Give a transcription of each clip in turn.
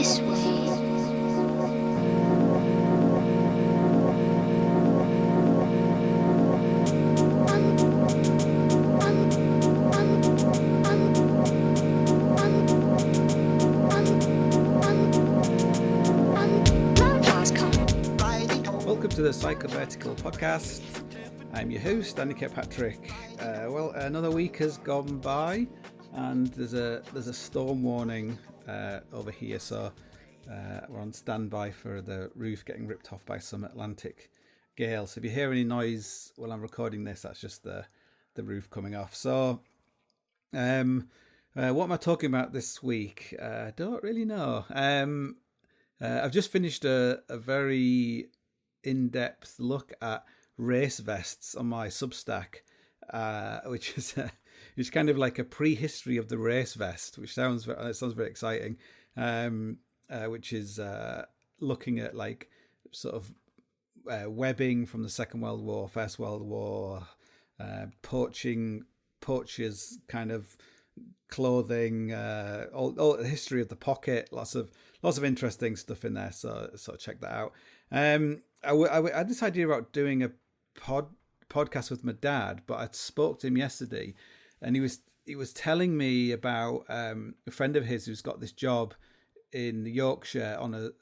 this way. Welcome to the Psychovertical podcast. I'm your host, Andy Kirkpatrick. Another week has gone by, and there's a storm warning over here, so we're on standby for the roof getting ripped off by some Atlantic gale. So if you hear any noise while I'm recording this, that's just the roof coming off. So, what am I talking about this week? I don't really know. I've just finished a very in-depth look at race vests on my Substack, which is it's kind of like a prehistory of the race vest, which sounds very exciting. Which is looking at like sort of webbing from the Second World War, First World War, poachers kind of clothing, all the history of the pocket, lots of interesting stuff in there. So check that out. I had this idea about doing a podcast with my dad, but I spoke to him yesterday, and he was telling me about a friend of his who's got this job in Yorkshire on an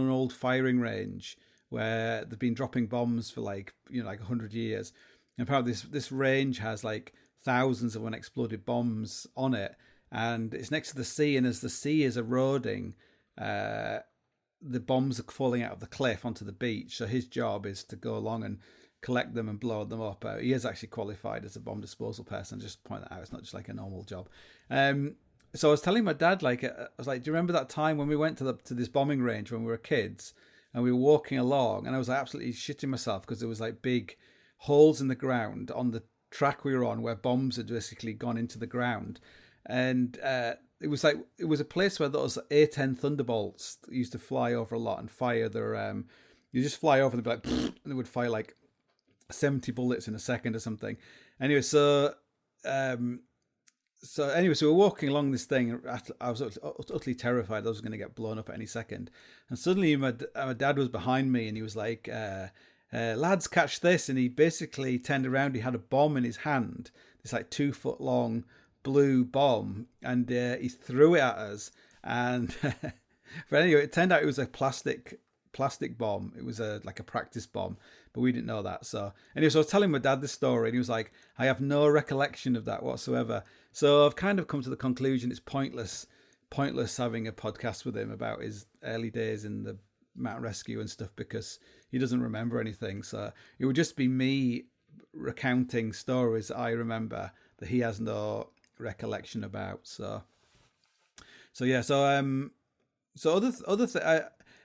old firing range where they've been dropping bombs for like 100 years. And apparently this range has like thousands of unexploded bombs on it, and it's next to the sea, and as the sea is eroding, the bombs are falling out of the cliff onto the beach. So his job is to go along and collect them and blow them up. He is actually qualified as a bomb disposal person. Just point that out. It's not just like a normal job. So I was telling my dad, I was like, do you remember that time when we went to this bombing range when we were kids, and we were walking along, and I was like absolutely shitting myself because there was like big holes in the ground on the track we were on where bombs had basically gone into the ground. And it was a place where those A-10 Thunderbolts used to fly over a lot and fire their you just fly over and they'd be like, and they would fire like 70 bullets in a second or something. Anyway, so we're walking along this thing. I was utterly terrified I was going to get blown up at any second. And suddenly my dad was behind me, and he was like, lads, catch this. And he basically turned around. He had a bomb in his hand, this like 2 foot long blue bomb, and he threw it at us. And but anyway, it turned out it was a plastic bomb. It was like a practice bomb, but we didn't know that. So anyway, so I was telling my dad this story, and he was like, I have no recollection of that whatsoever. So I've kind of come to the conclusion it's pointless having a podcast with him about his early days in the mountain rescue and stuff, because he doesn't remember anything. So it would just be me recounting stories I remember that he has no recollection about. So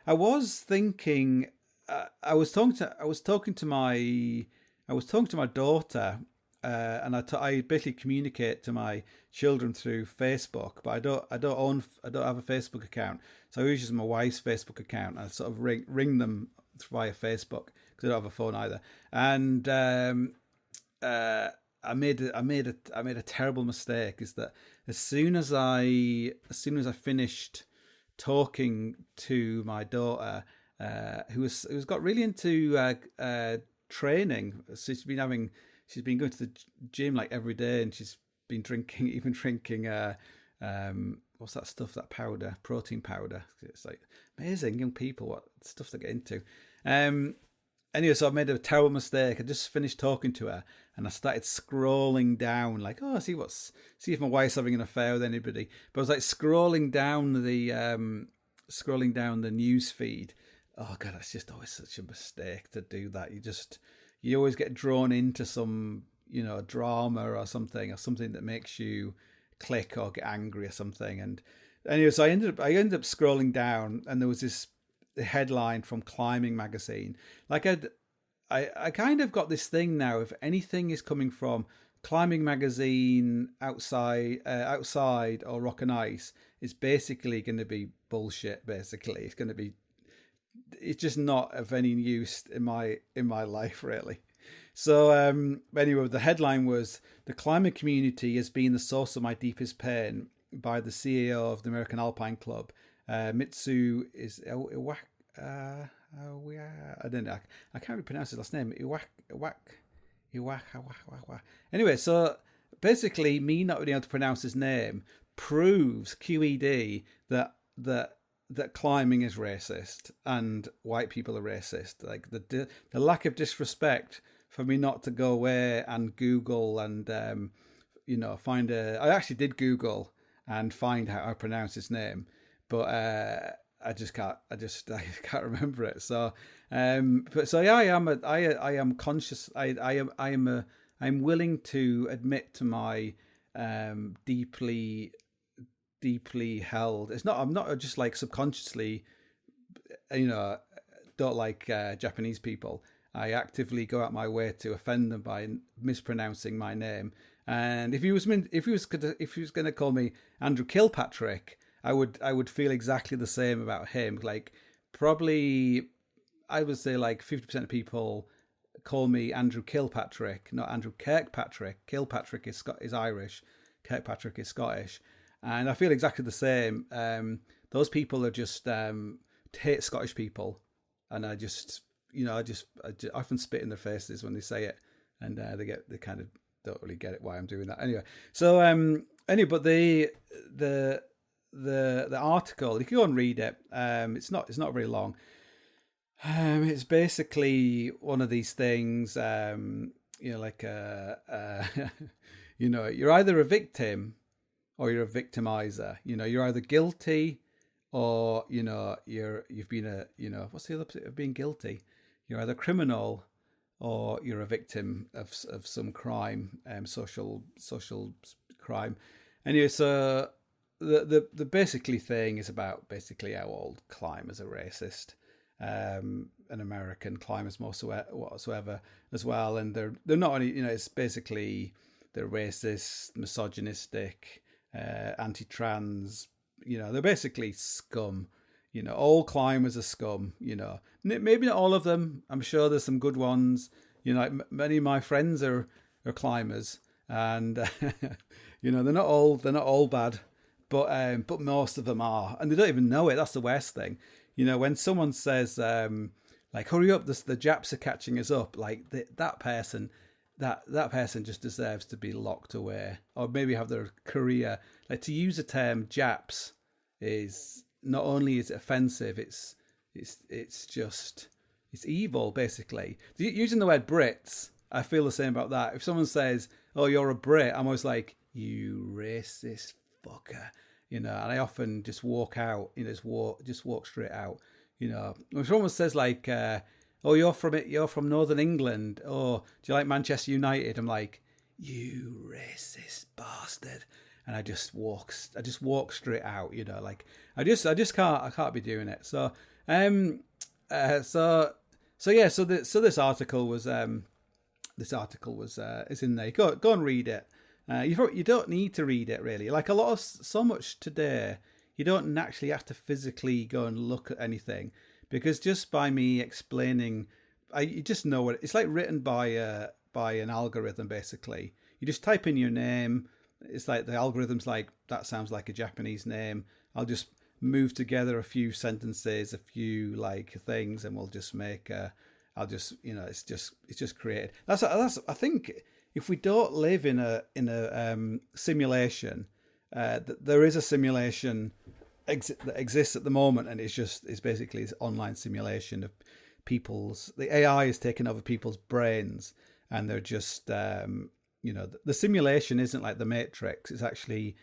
I was thinking, I was talking to my daughter, and I basically communicate to my children through Facebook, but I don't have a Facebook account, so I use my wife's Facebook account. I sort of ring them via Facebook because I don't have a phone either. And I made a terrible mistake. Is that as soon as I finished talking to my daughter, who's got really into training. So she's been going to the gym like every day, and she's been drinking what's that stuff, that powder, protein powder. It's like amazing young people, what stuff they get into. Anyway, so I made a terrible mistake. I just finished talking to her, and I started scrolling down, like, see if my wife's having an affair with anybody. But I was like scrolling down the news feed. Oh God, that's just always such a mistake to do that. You always get drawn into some, drama or something that makes you click or get angry or something. And anyway, so I ended up scrolling down, and there was this headline from Climbing magazine. Like I kind of got this thing now, if anything is coming from Climbing magazine, outside or Rock and Ice, it's basically going to be bullshit. Basically, it's just not of any use in my life, really. So anyway, the headline was, "The climbing community has been the source of my deepest pain," by the CEO of the American Alpine Club. Mitsu is I don't know. I can't really pronounce his last name. Anyway, so basically, me not being able to pronounce his name proves QED that climbing is racist and white people are racist. Like the lack of disrespect for me not to go away and Google and find a. I actually did Google and find how I pronounce his name, but I just can't. I can't remember it. So, but so yeah, I am conscious. I'm willing to admit to my deeply held. I'm not just like subconsciously, don't like Japanese people. I actively go out my way to offend them by mispronouncing my name. And if he was going to call me Andrew Kilpatrick, I would feel exactly the same about him. Like probably, I would say like 50% of people call me Andrew Kilpatrick, not Andrew Kirkpatrick. Kilpatrick is Irish, Kirkpatrick is Scottish, and I feel exactly the same. Those people are just hate Scottish people, and I often spit in their faces when they say it, and they kind of don't really get it why I'm doing that. Anyway, so but the article, you can go and read it. It's not very long. It's basically one of these things. Like you're either a victim or you're a victimizer. You're either guilty or you've been what's the other opposite of being guilty? You're either criminal or you're a victim of some crime, social crime. Anyway, so the basically thing is about basically how old climbers are racist, and American climbers whatsoever as well, and they're not only it's basically they're racist, misogynistic, anti-trans. They're basically scum. All climbers are scum. Maybe not all of them. I'm sure there's some good ones. Like many of my friends are climbers, and they're not all bad, but most of them are, and they don't even know it. That's the worst thing. When someone says like, "Hurry up, the Japs are catching us up," like that person just deserves to be locked away, or maybe have their career. Like, to use the term Japs is not only is it offensive, it's evil, basically. Using the word Brits, I feel the same about that. If someone says, "Oh, you're a Brit," I'm always like, "You racist fucker," and I often just walk out, just walk straight out. When someone says like, "Oh, you're from Northern England," or "Do you like Manchester United?" I'm like, "You racist bastard," and I just walk straight out. Like I just can't be doing it. So this article was is in there. Go and read it. You don't need to read it really. Like so much today, you don't actually have to physically go and look at anything, because just by me explaining, you just know what it's like, written by an algorithm. Basically, you just type in your name. It's like the algorithm's like, that sounds like a Japanese name. I'll just move together a few sentences, a few like things, and we'll just make it's just created. That's I think if we don't live in a simulation, there is a simulation that exists at the moment, and it's basically this online simulation of the AI is taking over people's brains, and they're just the simulation isn't like the Matrix. It's actually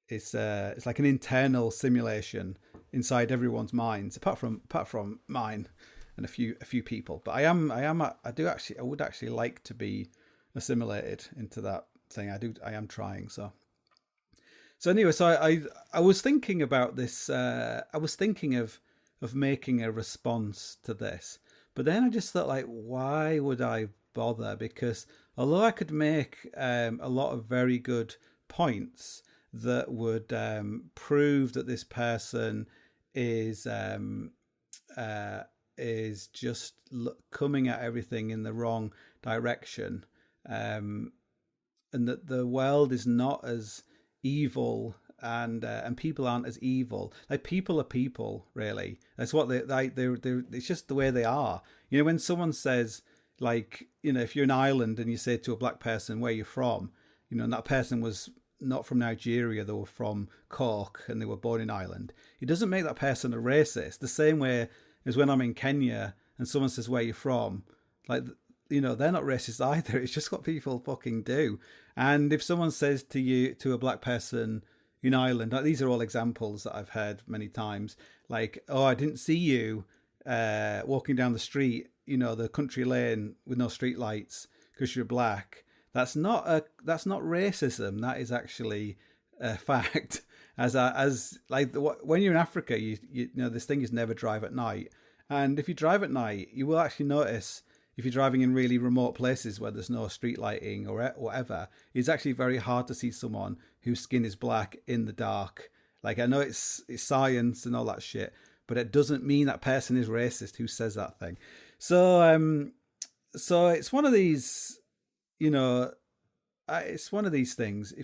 it's like an internal simulation inside everyone's minds, apart from mine and a few people. But I would actually like to be assimilated into that thing. I am trying. So anyway, so I was thinking about this. I was thinking of making a response to this, but then I just thought, like, why would I bother? Because although I could make a lot of very good points that would prove that this person is just coming at everything in the wrong direction, and that the world is not as evil and people aren't as evil. Like, people are people, really. That's what they like. They're it's just the way they are. When someone says, like, if you're in Ireland and you say to a black person, where you're from, and that person was not from Nigeria, they were from Cork and they were born in Ireland, it doesn't make that person a racist. The same way as when I'm in Kenya and someone says, where you're from, like, they're not racist either. It's just what people fucking do. And if someone says to a black person in Ireland, like, these are all examples that I've heard many times, like, oh, I didn't see you walking down the street, the country lane with no street lights because you're black. That's not racism. That is actually a fact. When you're in Africa, you this thing is never drive at night. And if you drive at night, you will actually notice, if you're driving in really remote places where there's no street lighting or whatever, it's actually very hard to see someone whose skin is black in the dark. Like, I know it's science and all that shit, but it doesn't mean that person is racist who says that thing. So it's one of these, it's one of these things.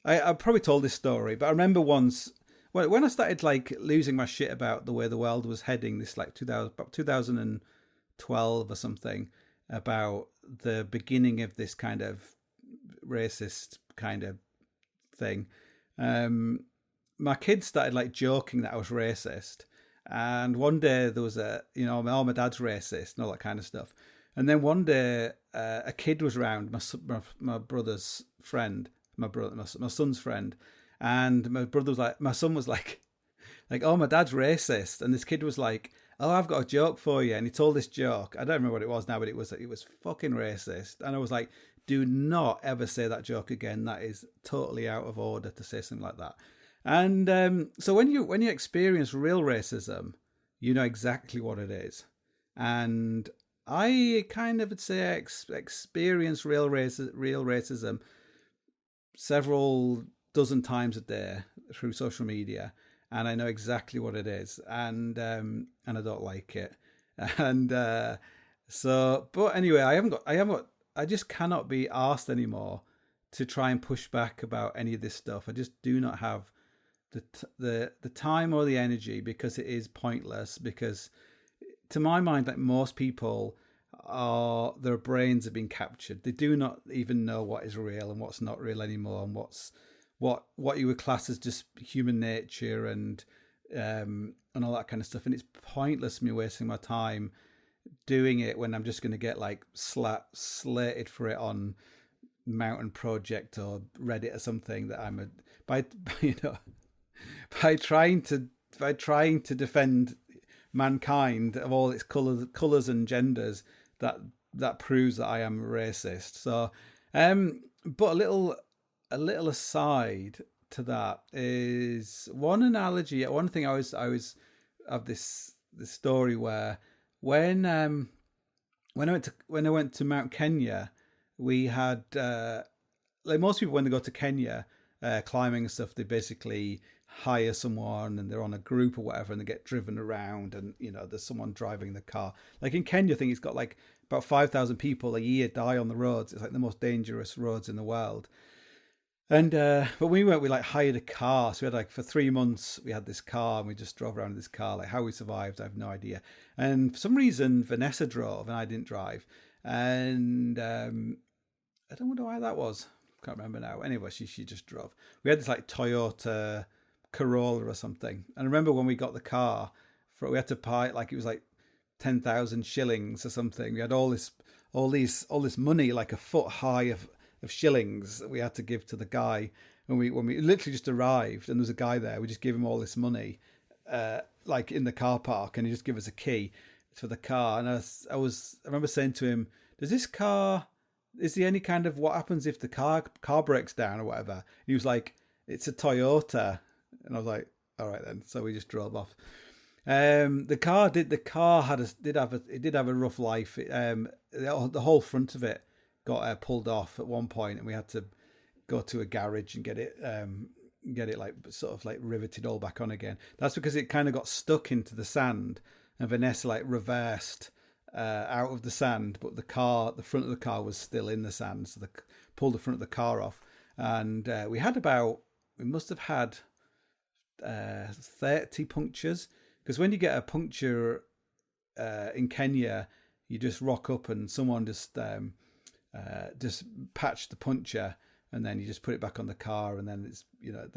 I probably told this story, but I remember once when I started, like, losing my shit about the way the world was heading, this, like, 2012 or something, about the beginning of this kind of racist kind of thing. My kids started, like, joking that I was racist. And one day there was my dad's racist and all that kind of stuff. And then one day a kid was around, my brother's friend, my son's friend. And my son was like, oh, my dad's racist. And this kid was like, oh, I've got a joke for you. And he told this joke. I don't remember what it was now, but it was fucking racist. And I was like, do not ever say that joke again. That is totally out of order to say something like that. And so when you experience real racism, you know exactly what it is. And I kind of would say experience real racism several dozen times a day through social media, and I know exactly what it is, and I don't like it. And but anyway, I just cannot be asked anymore to try and push back about any of this stuff. I just do not have the time or the energy, because it is pointless. Because to my mind, like, most people their brains have been captured. They do not even know what is real and what's not real anymore, and what you would class as just human nature and all that kind of stuff. And it's pointless me wasting my time doing it when I'm just going to get, like, slated for it on Mountain Project or Reddit or something, that by trying to defend mankind of all its colors and genders, that proves that I am racist. So but a little aside to that is one analogy. One thing I was have this story where when I went to Mount Kenya, we had like most people, when they go to Kenya climbing and stuff, they basically hire someone and they're on a group or whatever, and they get driven around, and there's someone driving the car. Like in Kenya, I think it's got like about 5,000 people a year die on the roads. It's like the most dangerous roads in the world. And but we went, we like hired a car. So we had, like, for 3 months we had this car, and we just drove around in this car. Like, how we survived, I have no idea. And for some reason Vanessa drove and I didn't drive. And I don't know why that was. Can't remember now. Anyway, she just drove. We had this like Toyota Corolla or something. And I remember when we got the car, we had to pay, like, it was like 10,000 shillings or something. We had all this money, like a foot high of shillings, that we had to give to the guy when we literally just arrived, and there was a guy there. We just gave him all this money, like in the car park, and he just gave us a key for the car. And I remember saying to him, "Does this car? Is there any kind of, what happens if the car breaks down or whatever?" And he was like, "It's a Toyota." And I was like, "All right then." So we just drove off. The car did have a rough life. The whole front of it got pulled off at one point, and we had to go to a garage and get it like sort of like riveted all back on again. That's because it kind of got stuck into the sand, and Vanessa like reversed out of the sand, but the front of the car was still in the sand, so they pulled the front of the car off. And we had about we must have had 30 punctures, because when you get a puncture in Kenya, you just rock up and someone just patch the puncture, and then you just put it back on the car, and then it's, you know,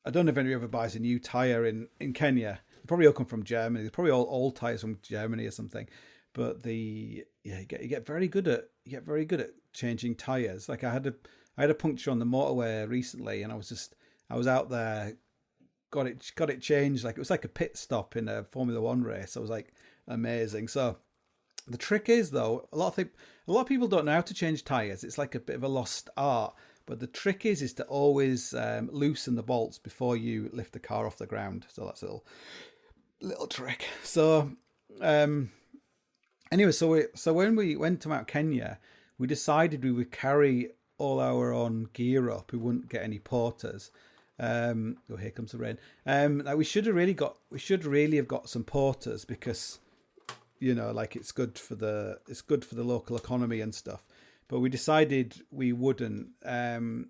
I don't know if anybody ever buys a new tire in Kenya. They probably all come from Germany. They're probably all old tires from Germany or something. But you get very good at changing tires. Like I had a puncture on the motorway recently, and I was out there, got it changed. Like it was like a pit stop in a Formula One race. I was like, amazing. So the trick is, though, a lot of people don't know how to change tires. It's like a bit of a lost art. But the trick is to always loosen the bolts before you lift the car off the ground. So that's a little trick. So anyway, so when we went to Mount Kenya, we decided we would carry all our own gear up. We wouldn't get any porters. Oh, here comes the rain. Like we should really have got some porters, because, you know, like it's good for the local economy and stuff. But we decided we wouldn't for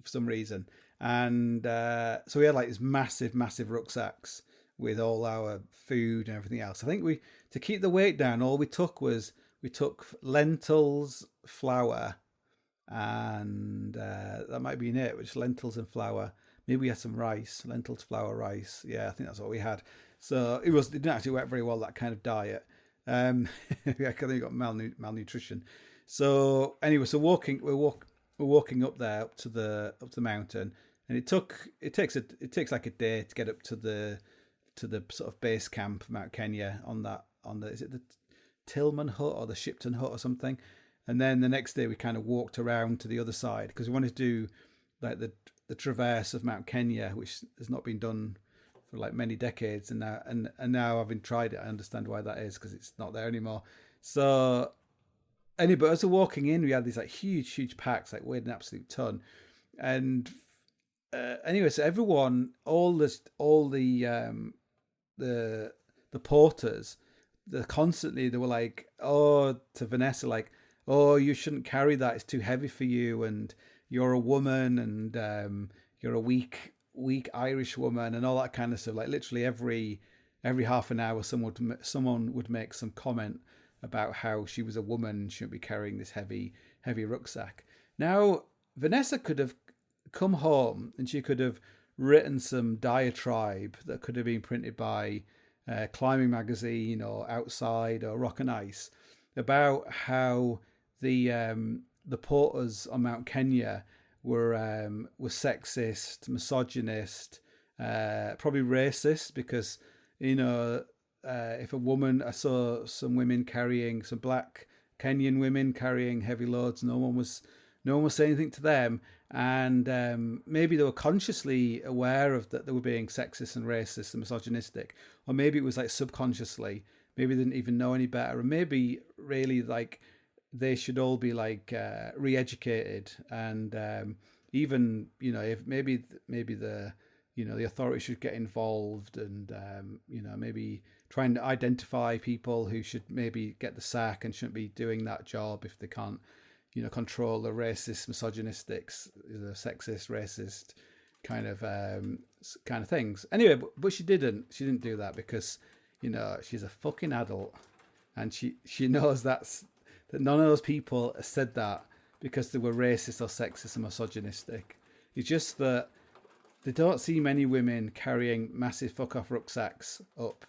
some reason, and so we had like these massive rucksacks with all our food and everything else. I think to keep the weight down, all we took lentils, flour, and that might be it. Which lentils and flour. Maybe we had some rice, lentils, flour, rice. Yeah, I think that's what we had. So it didn't actually work very well, that kind of diet. I think we got malnutrition. So anyway, so we're walking up there up to the mountain, and it takes like a day to get up to the sort of base camp of Mount Kenya is it the Tillman Hut or the Shipton Hut or something? And then the next day we kind of walked around to the other side, because we wanted to do like the traverse of Mount Kenya, which has not been done for like many decades, and now having tried it, I understand why that is, because it's not there anymore. So anyway, but as we're walking in, we had these like huge packs, like weighed an absolute ton, and anyway, so everyone, all the porters, they were like, oh, to Vanessa, like, oh, you shouldn't carry that, it's too heavy for you, and you're a woman, and you're a weak Irish woman, and all that kind of stuff. Like literally every half an hour, someone would make some comment about how she was a woman and shouldn't be carrying this heavy rucksack. Now, Vanessa could have come home and she could have written some diatribe that could have been printed by Climbing Magazine or Outside or Rock and Ice about how the porters on Mount Kenya were sexist, misogynist, probably racist, because, you know, if a woman, I saw some black Kenyan women carrying heavy loads, no one was saying anything to them, and maybe they were consciously aware of that they were being sexist and racist and misogynistic, or maybe it was like subconsciously, maybe they didn't even know any better, and maybe really like they should all be like re-educated, and even, you know, if maybe the, you know, the authorities should get involved, and you know, maybe trying to identify people who should maybe get the sack and shouldn't be doing that job if they can't, you know, control the racist, misogynistic, the sexist, racist kind of things. Anyway, but she didn't do that, because, you know, she's a fucking adult, and she knows that none of those people said that because they were racist or sexist or misogynistic. It's just that they don't see many women carrying massive fuck off rucksacks up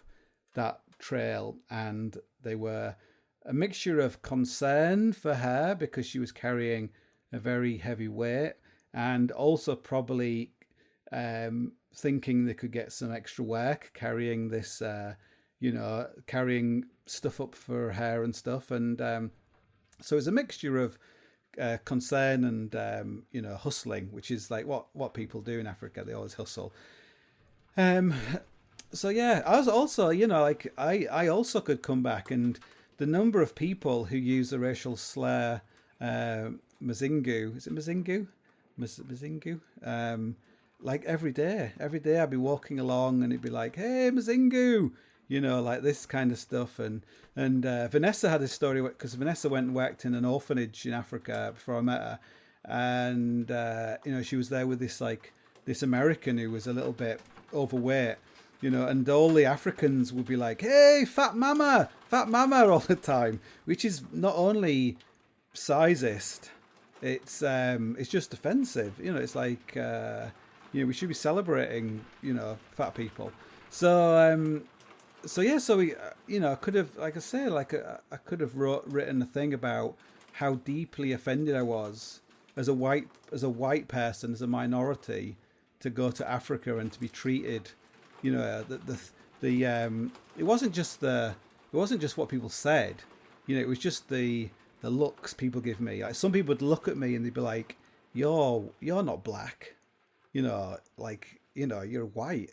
that trail, and they were a mixture of concern for her because she was carrying a very heavy weight, and also probably thinking they could get some extra work carrying this, you know, carrying stuff up for her and stuff. And so it's a mixture of concern and, you know, hustling, which is like what people do in Africa. They always hustle. So yeah, I was also, you know, like I also could come back, and the number of people who use the racial slur Mazingu, is it Mazingu? Mazingu? Like every day I'd be walking along and it'd be like, hey, Mazingu, you know, like this kind of stuff. And Vanessa had this story, because Vanessa went and worked in an orphanage in Africa before I met her, and you know, she was there with this this American who was a little bit overweight, and all the Africans would be like, "Hey, fat mama," all the time, which is not only sizist, it's just offensive. It's like we should be celebrating fat people. So we I could have, like I say, I could have written a thing about how deeply offended I was as a white person, as a minority, to go to Africa and to be treated, it wasn't just what people said, it was just the looks people give me. Like, some people would look at me and they'd be like, you're not black, you're white,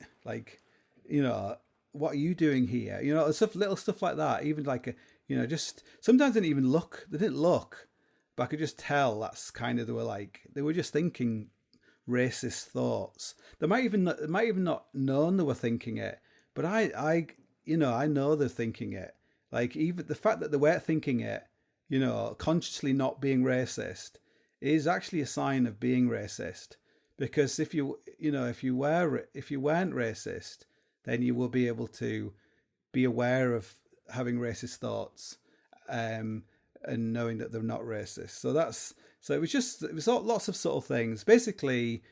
what are you doing here? Little stuff like that. Even like just sometimes they didn't look, but I could just tell that's kind of, they were just thinking racist thoughts. They might even not known they were thinking it, but I know they're thinking it. Like, even the fact that they weren't thinking it, consciously not being racist, is actually a sign of being racist. Because if you weren't racist, then you will be able to be aware of having racist thoughts, and knowing that they're not racist. So it was lots of subtle things. Basically,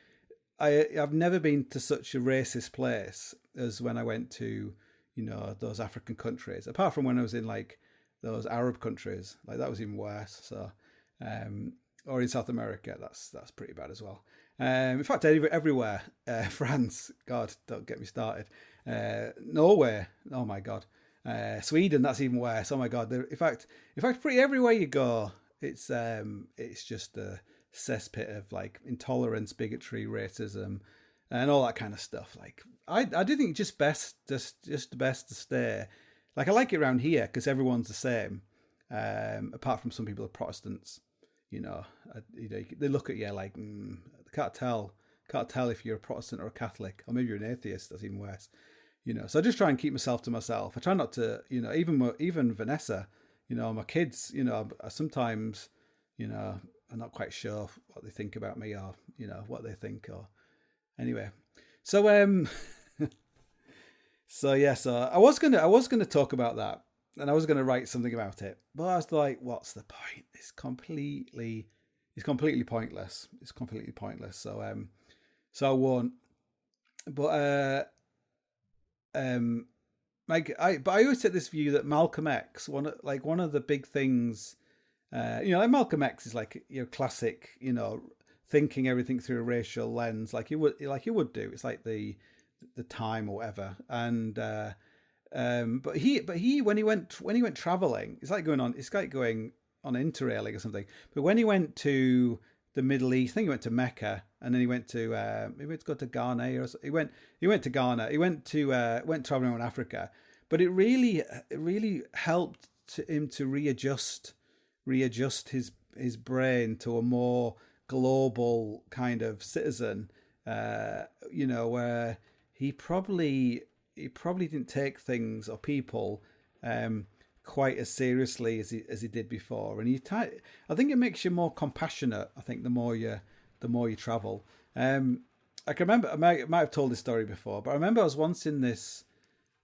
I've never been to such a racist place as when I went to, those African countries. Apart from when I was in like those Arab countries, like that was even worse. So, or in South America, that's pretty bad as well. In fact, everywhere, France, God, don't get me started. Norway, oh my God. Sweden, that's even worse. Oh my God. In fact, pretty everywhere you go, it's just a cesspit of like intolerance, bigotry, racism, and all that kind of stuff. Like, I do think just best to stay. Like, I like it around here because everyone's the same, apart from some people are Protestants. They look at you like, can't tell if you're a Protestant or a Catholic, or maybe you're an atheist. That's even worse. So I just try and keep myself to myself. I try not to, even Vanessa, my kids, I sometimes, I'm not quite sure what they think about me, or, what they think, or anyway. So, so I was gonna talk about that, and I was gonna write something about it, but I was like, what's the point? It's completely pointless. It's completely pointless. So, so I won't. But I always take this view that Malcolm X, one of the big things, like Malcolm X is like your classic, thinking everything through a racial lens, like you would do. It's like the time or whatever. And but he when he went traveling, it's like going on interrailing or something. But when he went to the Middle East, I think he went to Mecca, and then he went to go to Ghana, or he went to Ghana. He went traveling around Africa, but it really helped him to readjust his brain to a more global kind of citizen. Where he probably didn't take things or people quite as seriously as he did before, and I think it makes you more compassionate. I think the more you travel. I can remember, I might have told this story before, but I remember I was once in this.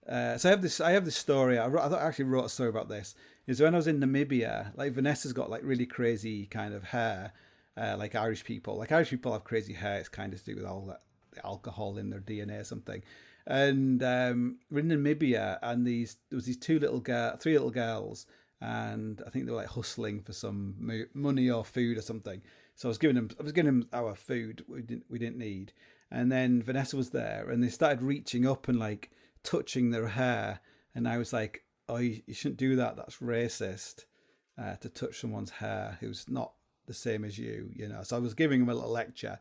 So I have this story. I actually wrote a story about this. Is when I was in Namibia. Like, Vanessa's got like really crazy kind of hair, like Irish people. Like, Irish people have crazy hair. It's kind of to do with all that alcohol in their DNA or something. And we're in Namibia, and there was these three little girls, and I think they were like hustling for some money or food or something. So I was giving them our food we didn't need, and then Vanessa was there, and they started reaching up and like touching their hair, and I was like, "Oh, you shouldn't do that. That's racist, to touch someone's hair who's not the same as you." So I was giving them a little lecture,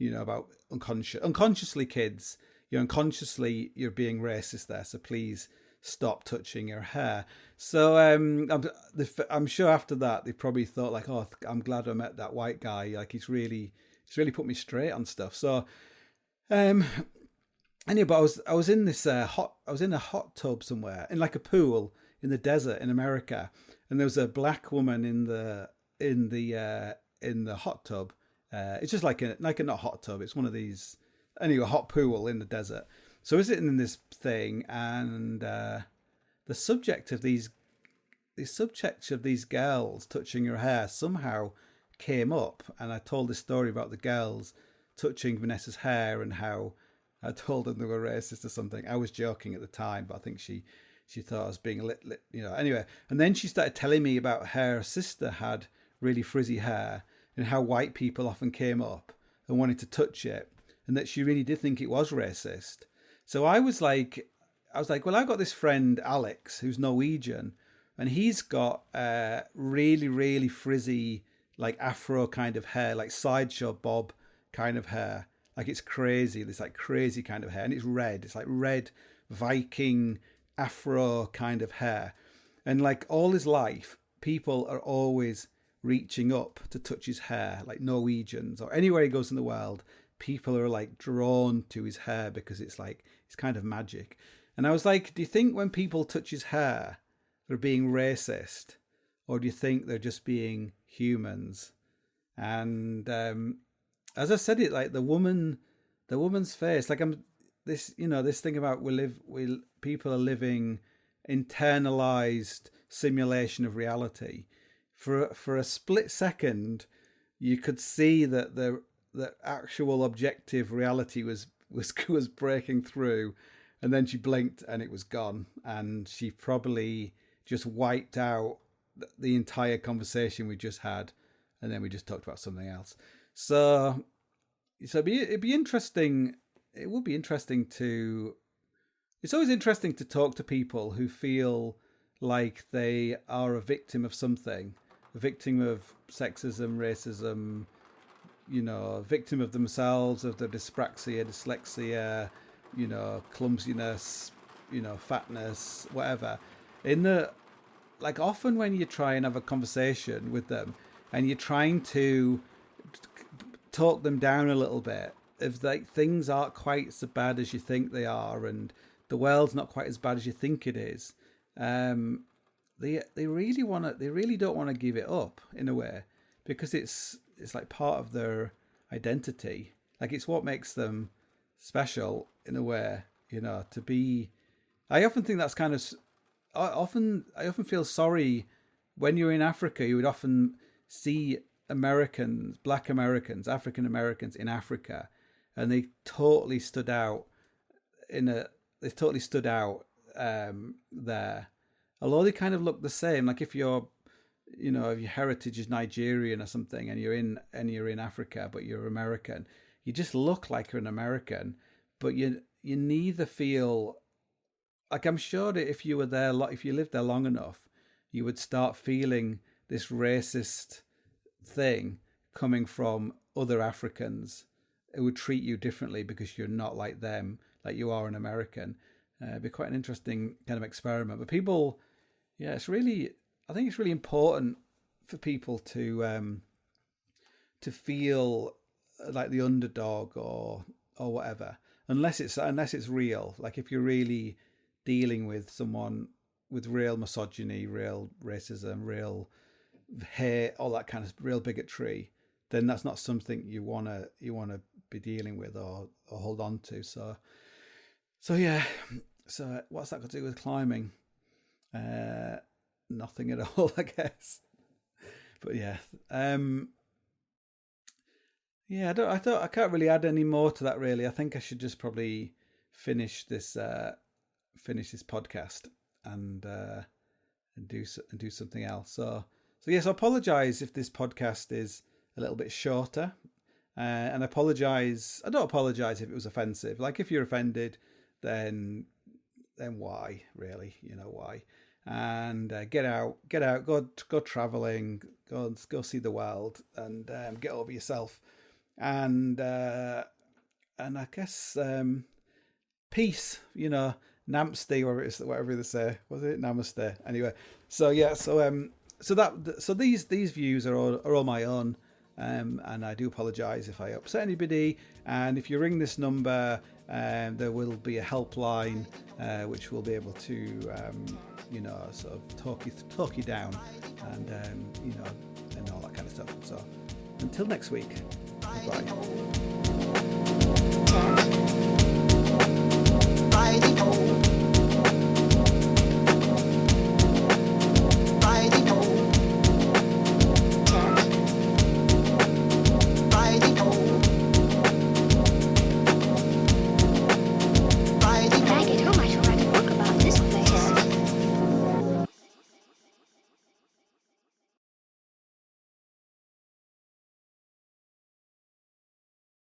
about unconsciously, kids. Unconsciously, you're being racist there, so please stop touching your hair. So I'm sure after that they probably thought like, oh, I'm glad I met that white guy. Like, he's really put me straight on stuff. So anyway, but I was in this I was in a hot tub somewhere, in like a pool in the desert in America, and there was a black woman in the hot tub. It's just like a not hot tub. It's one of these. anyway, a hot pool in the desert. So we're sitting in this thing, and the subject of these girls touching her hair somehow came up, and I told this story about the girls touching Vanessa's hair and how I told them they were racist or something. I was joking at the time, but I think she thought I was being lit, anyway. And then she started telling me about her sister had really frizzy hair and how white people often came up and wanted to touch it, and that she really did think it was racist. So I was like, well, I've got this friend, Alex, who's Norwegian, and he's got really, really frizzy, like afro kind of hair, like sideshow bob kind of hair. Like it's crazy, this like crazy kind of hair, and it's red. It's like red Viking afro kind of hair. And like all his life, people are always reaching up to touch his hair, like Norwegians or anywhere he goes in the world. People are like drawn to his hair because it's like, it's kind of magic. And I was like, do you think when people touch his hair, they're being racist? Or do you think they're just being humans? And as I said it, like the woman's face, like this thing about people are living internalized simulation of reality. For a split second, you could see that the actual objective reality was breaking through, and then she blinked and it was gone, and she probably just wiped out the entire conversation we just had, and then we just talked about something else. So it'd be interesting. It would be interesting to. It's always interesting to talk to people who feel like they are a victim of something, a victim of sexism, racism, a victim of themselves, of their dyspraxia, dyslexia, clumsiness, fatness, whatever. Often when you try and have a conversation with them and you're trying to talk them down a little bit, if like things aren't quite so bad as you think they are, and the world's not quite as bad as you think it is, they really don't want to give it up in a way, because it's like part of their identity. Like it's what makes them special in a way, to be. I often think that's kind of. I often feel sorry when you're in Africa. You would often see Americans, Black Americans, African Americans in Africa, and they totally stood out there. Although they kind of look the same. Like if your heritage is Nigerian or something, and you're in Africa, but you're American, you just look like you're an American, but you neither feel. Like I'm sure that if you were there, if you lived there long enough, you would start feeling this racist thing coming from other Africans who would treat you differently because you're not like them, like you are an American. It'd be quite an interesting kind of experiment. But people, I think it's really important for people to feel like the underdog or whatever, unless it's real. Like if you're really dealing with someone with real misogyny, real racism, real hate, all that kind of real bigotry, then that's not something you wanna be dealing with or hold on to. So yeah. So what's that got to do with climbing? Nothing at all, I guess. But yeah. I can't really add any more to that really. I think I should just probably finish this podcast and do something else. So yes, I apologize if this podcast is a little bit shorter, and I don't apologize if it was offensive. Like if you're offended, then why really? Why? And get out, go traveling, go see the world, and get over yourself, and I guess peace, Namaste, whatever they say. Was it Namaste? Anyway, so these views are all my own, and I do apologise if I upset anybody. And if you ring this number, there will be a helpline which will be able to sort of talk you down, and and all that kind of stuff. So until next week, goodbye.